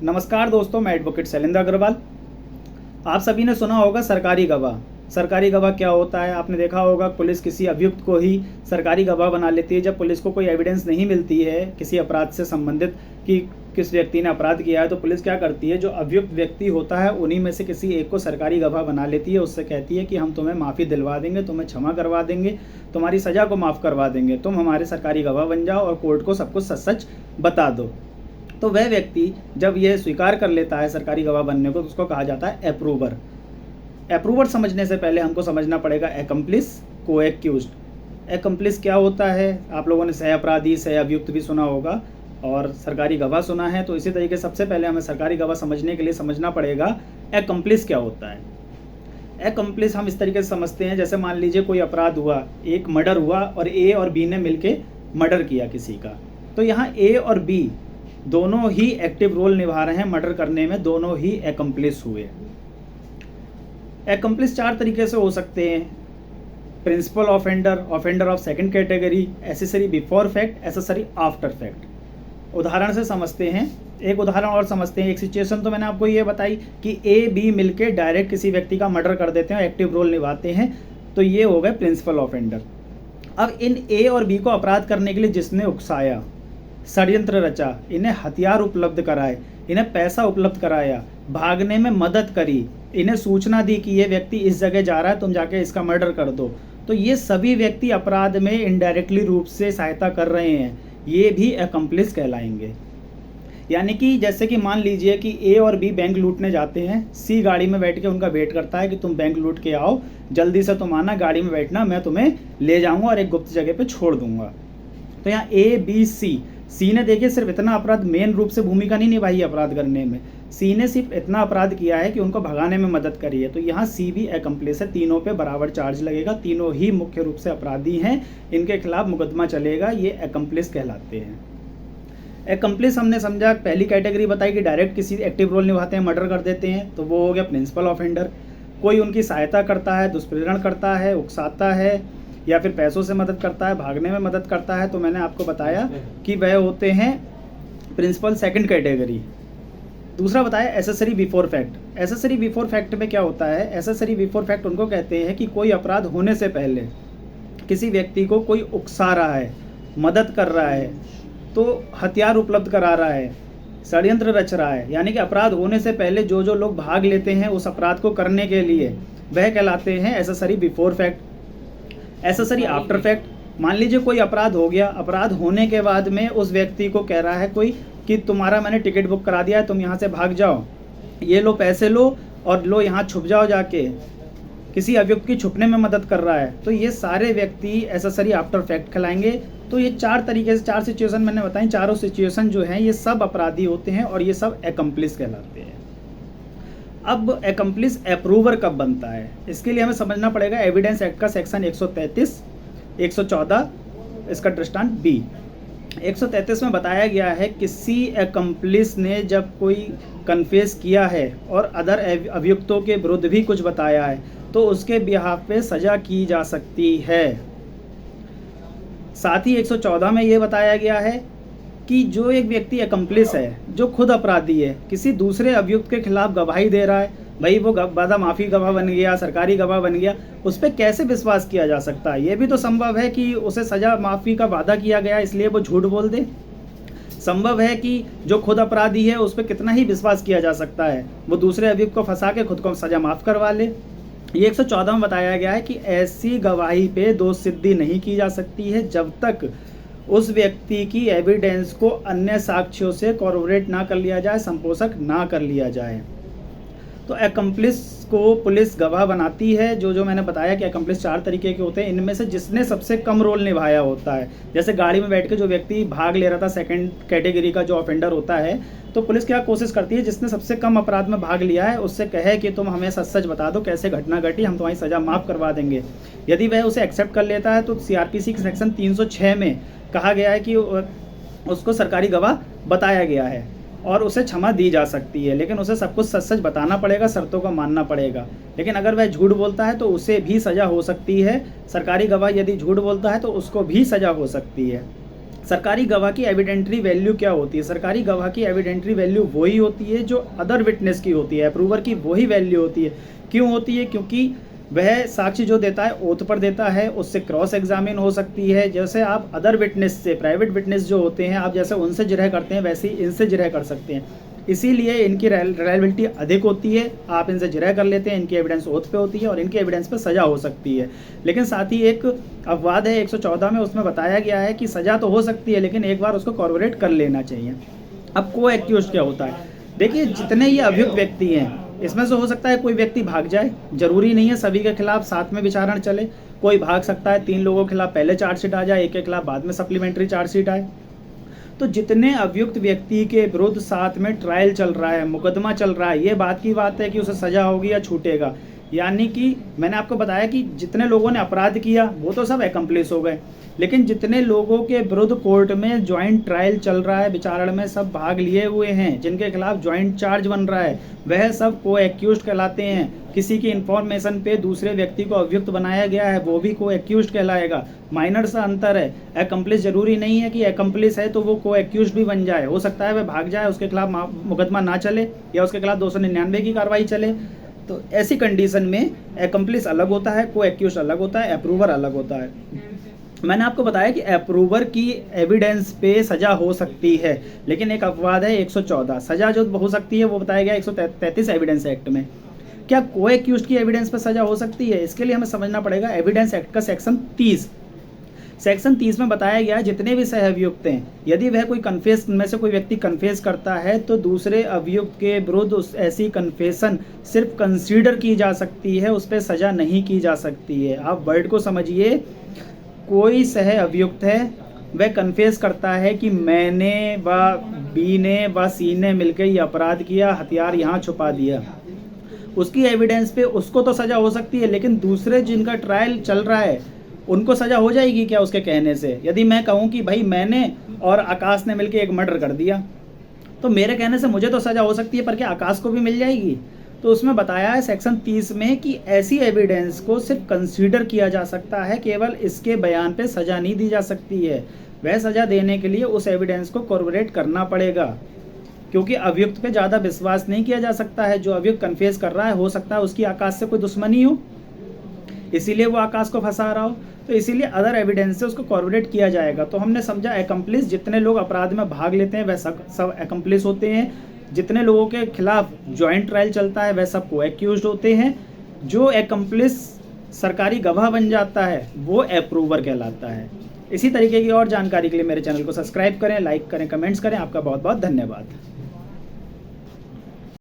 नमस्कार दोस्तों, मैं एडवोकेट शैलेंद्र अग्रवाल। आप सभी ने सुना होगा सरकारी गवाह। सरकारी गवाह क्या होता है? आपने देखा होगा पुलिस किसी अभियुक्त को ही सरकारी गवाह बना लेती है। जब पुलिस को कोई एविडेंस नहीं मिलती है किसी अपराध से संबंधित कि किस व्यक्ति ने अपराध किया है, तो पुलिस क्या करती है, जो अभियुक्त व्यक्ति होता है उन्हीं में से किसी एक को सरकारी गवाह बना लेती है। उससे कहती है कि हम तुम्हें माफ़ी दिलवा देंगे, तुम्हें क्षमा करवा देंगे, तुम्हारी सज़ा को माफ़ करवा देंगे, तुम हमारे सरकारी गवाह बन जाओ और कोर्ट को सब कुछ सच सच बता दो। तो वह व्यक्ति जब यह स्वीकार कर लेता है सरकारी गवाह बनने को, तो उसको कहा जाता है अप्रूवर। अप्रूवर समझने से पहले हमको समझना पड़ेगा एक्म्प्लिस, को एक्यूज्ड। एक्म्प्लिस क्या होता है? आप लोगों ने सह अपराधी, सह अभियुक्त भी सुना होगा और सरकारी गवाह सुना है। तो इसी तरीके सबसे पहले हमें सरकारी गवाह समझने के लिए समझना पड़ेगा एक्म्प्लिस क्या होता है। एक्म्प्लिस हम इस तरीके से समझते हैं, जैसे मान लीजिए कोई अपराध हुआ, एक मर्डर हुआ और ए और बी ने मिलके मर्डर किया किसी का। तो यहाँ ए और बी दोनों ही एक्टिव रोल निभा रहे हैं मर्डर करने में, दोनों ही एक्म्प्लिस हुए। एक्म्प्लिस चार तरीके से हो सकते हैं: principal offender, offender of second category, accessory before fact, accessory after fact. उदाहरण से समझते हैं, एक उदाहरण और समझते हैं। एक सिचुएशन तो मैंने आपको ये बताई कि ए बी मिलके डायरेक्ट किसी व्यक्ति का मर्डर कर देते हैं, एक्टिव रोल निभाते हैं, तो ये हो गए प्रिंसिपल ऑफेंडर। अब इन ए और बी को अपराध करने के लिए जिसने उकसाया, षड्यंत्र रचा, इन्हें हथियार उपलब्ध कराए, इन्हें पैसा उपलब्ध कराया, भागने में मदद करी, इन्हें सूचना दी कि ये व्यक्ति इस जगह जा रहा है, तुम जाके इसका मर्डर कर दो, तो ये सभी व्यक्ति अपराध में इनडायरेक्टली रूप से सहायता कर रहे हैं, ये भी एक्म्प्लिस कहलाएंगे। यानी कि जैसे कि मान लीजिए कि ए और बी बैंक लूटने जाते हैं, सी गाड़ी में बैठ के उनका वेट करता है कि तुम बैंक लूट के आओ, जल्दी से तुम आना, गाड़ी में बैठना, मैं तुम्हें ले जाऊंगा और एक गुप्त जगह पे छोड़ दूंगा। तो यहाँ ए बी सी ने देखिए सिर्फ इतना अपराध, मेन रूप से भूमिका नहीं निभाई है अपराध करने में, सी ने सिर्फ इतना अपराध किया है कि उनको भगाने में मदद करी है। तो यहाँ सी भी एक्म्प्लिस है, तीनों पे बराबर चार्ज लगेगा, तीनों ही मुख्य रूप से अपराधी हैं, इनके खिलाफ मुकदमा चलेगा, ये एक्म्प्लिस कहलाते हैं। एक्म्प्लिस हमने समझा, पहली कैटेगरी बताई कि डायरेक्ट किसी एक्टिव रोल निभाते हैं, मर्डर कर देते हैं, तो वो हो गया प्रिंसिपल ऑफेंडर। कोई उनकी सहायता करता है, दुष्प्रेरण करता है, उकसाता है या फिर पैसों से मदद करता है, भागने में मदद करता है, तो मैंने आपको बताया कि वह होते हैं प्रिंसिपल सेकंड कैटेगरी। दूसरा बताया accessory before fact. Accessory before fact में क्या होता है? एसेसरी बिफोर फैक्ट उनको कहते हैं कि कोई अपराध होने से पहले किसी व्यक्ति को कोई उकसा रहा है, मदद कर रहा है, तो हथियार उपलब्ध करा रहा है, षड्यंत्र रच रहा है, यानी कि अपराध होने से पहले जो जो लोग भाग लेते हैं उस अपराध को करने के लिए, वह कहलाते हैं accessory before fact. Accessory after fact, मान लीजिए कोई अपराध हो गया, अपराध होने के बाद में उस व्यक्ति को कह रहा है कोई कि तुम्हारा मैंने टिकट बुक करा दिया है, तुम यहाँ से भाग जाओ, ये लो पैसे लो और लो यहाँ छुप जाओ जाके, किसी अभियुक्त की छुपने में मदद कर रहा है, तो ये सारे व्यक्ति एसेसरी आफ्टर फैक्ट कहलाएंगे। तो ये चार तरीके से, चार सिचुएशन मैंने बताई, चारों सिचुएशन जो हैं ये सब अपराधी होते हैं और ये सब एक्म्प्लिस कहलाते हैं। अब एक्म्प्लिस अप्रूवर कब बनता है, इसके लिए हमें समझना पड़ेगा एविडेंस एक्ट का सेक्शन 133, 114, इसका दृष्टांत बी। 133 में बताया गया है किसी एक्म्प्लिस ने जब कोई कन्फेस किया है और अदर अभियुक्तों के विरुद्ध भी कुछ बताया है तो उसके बिहाफ पे सजा की जा सकती है। साथ ही 114 में ये बताया गया है कि जो एक व्यक्ति एक्म्प्लिस है, जो खुद अपराधी है, किसी दूसरे अभियुक्त के खिलाफ गवाही दे रहा है, भाई वो वादा माफ़ी गवाह बन गया, सरकारी गवाह बन गया, उस पर कैसे विश्वास किया जा सकता है? ये भी तो संभव है कि उसे सज़ा माफ़ी का वादा किया गया इसलिए वो झूठ बोल दे। संभव है कि जो खुद अपराधी है उस पर कितना ही विश्वास किया जा सकता है, वो दूसरे अभियुक्त को फंसा के खुद को सज़ा माफ़ करवा ले। ये 114 में बताया गया है कि ऐसी गवाही पे दोष सिद्धि नहीं की जा सकती है जब तक उस व्यक्ति की एविडेंस को अन्य साक्ष्यों से कॉरोबोरेट ना कर लिया जाए, संपोषक ना कर लिया जाए। तो एक्म्प्लिस को पुलिस गवाह बनाती है। जो मैंने बताया कि एक्म्प्लिस चार तरीके के होते हैं, इनमें से जिसने सबसे कम रोल निभाया होता है, जैसे गाड़ी में बैठ के जो व्यक्ति भाग ले रहा था, सेकंड कैटेगरी का जो ऑफेंडर होता है, तो पुलिस क्या कोशिश करती है, जिसने सबसे कम अपराध में भाग लिया है उससे कहे कि तुम हमें सच सच बता दो कैसे घटना घटी, हम तुम्हारी सज़ा माफ़ करवा देंगे। यदि वह उसे एक्सेप्ट कर लेता है तो CRPC के सेक्शन 306 में कहा गया है कि उसको सरकारी गवाह बताया गया है और उसे क्षमा दी जा सकती है, लेकिन उसे सब कुछ सच सच बताना पड़ेगा, शर्तों को मानना पड़ेगा। लेकिन अगर वह झूठ बोलता है तो उसे भी सज़ा हो सकती है। सरकारी गवाह यदि झूठ बोलता है तो उसको भी सज़ा हो सकती है। सरकारी गवाह की एविडेंटरी वैल्यू क्या होती है? सरकारी गवाह की एविडेंटरी वैल्यू वही होती है जो अदर विटनेस की होती है, अप्रूवर की वही वैल्यू होती है। क्यों होती है? क्योंकि वह साक्ष्य जो देता है ओथ पर देता है, उससे क्रॉस एग्जामिन हो सकती है। जैसे आप अदर विटनेस से, प्राइवेट विटनेस जो होते हैं, आप जैसे उनसे जिरह करते हैं वैसे ही इनसे जिरह कर सकते हैं। इसीलिए इनकी रिलायबिलिटी अधिक होती है। आप इनसे जिरह कर लेते हैं, इनकी एविडेंस ओथ पे होती है और इनकी एविडेंस पे सज़ा हो सकती है। लेकिन साथ ही एक अपवाद है 114 में, उसमें बताया गया है कि सज़ा तो हो सकती है लेकिन एक बार उसको कॉर्पोरेट कर लेना चाहिए। अब को एक्यूज्ड क्या होता है? देखिए, जितने ये अभियुक्त व्यक्ति हैं इसमें से हो सकता है कोई व्यक्ति भाग जाए, जरूरी नहीं है सभी के खिलाफ साथ में विचारण चले। कोई भाग सकता है, 3 लोगों के खिलाफ पहले चार्जशीट आ जाए, एक के खिलाफ बाद में सप्लीमेंट्री चार्जशीट आए। तो जितने अभियुक्त व्यक्ति के विरुद्ध साथ में ट्रायल चल रहा है, मुकदमा चल रहा है, ये बात की बात है कि उसे सजा होगी या छूटेगा। यानी कि मैंने आपको बताया कि जितने लोगों ने अपराध किया वो तो सब एकम्प्लिस हो गए, लेकिन जितने लोगों के विरुद्ध कोर्ट में ज्वाइंट ट्रायल चल रहा है, विचारण में सब भाग लिए हुए हैं, जिनके खिलाफ ज्वाइंट चार्ज बन रहा है, वह सब को एक्यूज्ड कहलाते हैं। किसी की इन्फॉर्मेशन पे दूसरे व्यक्ति को अभियुक्त बनाया गया है, वो भी को एक्यूज्ड कहलाएगा। माइनर सा अंतर है। एकम्प्लिस जरूरी नहीं है कि एकम्प्लिस है तो वो को एक्यूज्ड भी बन जाए। हो सकता है वह भाग जाए, उसके खिलाफ मुकदमा ना चले या उसके खिलाफ 299 की कार्रवाई चले। तो ऐसी कंडीशन में एकम्प्लिस अलग होता है, को एक्यूज्ड अलग होता है, अप्रूवर अलग होता है। मैंने आपको बताया कि अप्रूवर की एविडेंस पे सजा हो सकती है, लेकिन एक अपवाद है 114। सजा जो हो सकती है वो बताया गया 133 एविडेंस एक्ट में। क्या को एक्यूज्ड की एविडेंस पे सजा हो सकती है? इसके लिए हमें समझना पड़ेगा एविडेंस एक्ट का सेक्शन 30। सेक्शन 30 में बताया गया जितने भी सह अभियुक्त हैं, यदि वह कोई कन्फेस में से कोई व्यक्ति कन्फेस करता है तो दूसरे अभियुक्त के विरुद्ध ऐसी कन्फेशन सिर्फ कंसीडर की जा सकती है, उस पर सजा नहीं की जा सकती है। आप वर्ड को समझिए। कोई सह अभियुक्त है, वह कन्फेस करता है कि मैंने व बी ने व सी ने मिलकर ये अपराध किया, हथियार यहाँ छुपा दिया, उसकी एविडेंस पे उसको तो सजा हो सकती है, लेकिन दूसरे जिनका ट्रायल चल रहा है उनको सजा हो जाएगी क्या उसके कहने से? यदि मैं कहूँ कि भाई मैंने और आकाश ने मिलकर एक मर्डर कर दिया, तो मेरे कहने से मुझे तो सजा हो सकती है, पर क्या आकाश को भी मिल जाएगी? तो उसमें बताया है सेक्शन 30 में कि ऐसी एविडेंस को सिर्फ कंसीडर किया जा सकता है, केवल इसके बयान पे सजा नहीं दी जा सकती है। वह सजा देने के लिए उस एविडेंस को कॉर्पोरेट करना पड़ेगा, क्योंकि अभियुक्त पे ज़्यादा विश्वास नहीं किया जा सकता है। जो अभियुक्त कन्फेस कर रहा है, हो सकता है उसकी आकाश से कोई दुश्मनी हो, इसीलिए वो आकाश को फंसा रहा हो, तो इसीलिए अदर एविडेंस से उसको कॉर्पोरेट किया जाएगा। तो हमने समझा एकम्प्लिस, जितने लोग अपराध में भाग लेते हैं वह सब एकम्प्लिस होते हैं। जितने लोगों के खिलाफ ज्वाइंट ट्रायल चलता है वह सब को एक्यूज्ड होते हैं। जो एकम्प्लिस सरकारी गवाह बन जाता है वो अप्रूवर कहलाता है। इसी तरीके की और जानकारी के लिए मेरे चैनल को सब्सक्राइब करें, लाइक करें, कमेंट्स करें। आपका बहुत बहुत धन्यवाद।